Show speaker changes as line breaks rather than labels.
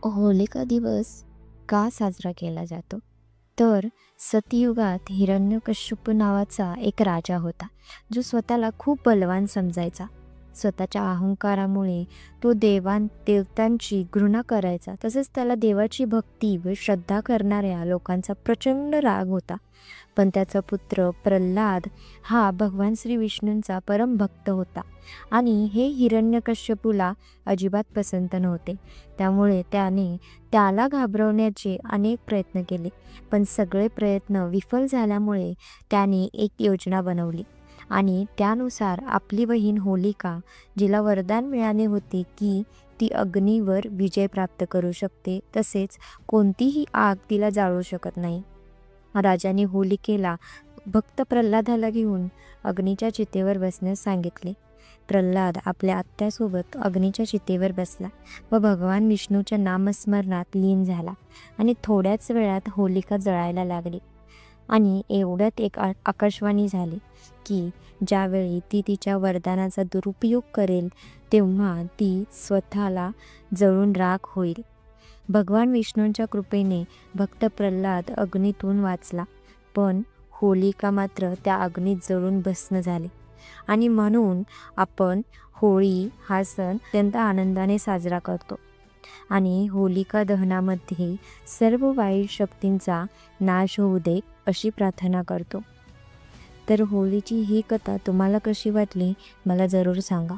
होलिका दिवस का साजरा केला जातो? तर सतयुगात हिरण्यकश्यप नावाचा एक राजा होता, जो स्वतःला खूप बलवान समजायचा. स्वतःच्या अहंकारामुळे तो देवतांची घृणा करायचा. तसेच त्याला देवाची भक्ती व श्रद्धा करणाऱ्या लोकांचा प्रचंड राग होता. पण त्याचा पुत्र प्रल्हाद हा भगवान श्री विष्णूंचा परम भक्त होता आणि हे हिरण्यकश्यपूला अजिबात पसंत नव्हते. त्यामुळे त्याने त्याला घाबरवण्याचे अनेक प्रयत्न केले. पण सगळे प्रयत्न विफल झाल्यामुळे त्याने एक योजना बनवली आणि त्यानुसार आपली बहीण होलिका, जिला वरदान मिळाले होते की ती अग्नीवर विजय प्राप्त करू शकते, तसेच कोणतीही आग तिला जाळू शकत नाही. राजाने होलिकेला भक्त प्रल्हादाला घेऊन अग्नीच्या चितेवर बसण्यास सांगितले. प्रल्हाद आपल्या आत्यासोबत अग्नीच्या चितेवर बसला व भगवान विष्णूच्या नामस्मरणात लीन झाला आणि थोड्याच वेळात होलिका जळायला लागली. आणि एवढ्यात एक आकाशवाणी झाली की ज्यावेळी ती तिच्या वरदानाचा दुरुपयोग करेल तेव्हा ती स्वतःला जळून राख होईल. भगवान विष्णूंच्या कृपेने भक्त प्रल्हाद अग्नीतून वाचला, पण होलिका मात्र त्या अग्नीत जळून भस्म झाली. आणि म्हणून आपण होळी हा सण अत्यंत आनंदाने साजरा करतो आणि होलिका दहनामध्ये सर्व वाईट शक्तींचा नाश होऊ दे अशी प्रार्थना करतो. तर होळीची ही कथा तुम्हाला कशी वाटली मला जरूर सांगा.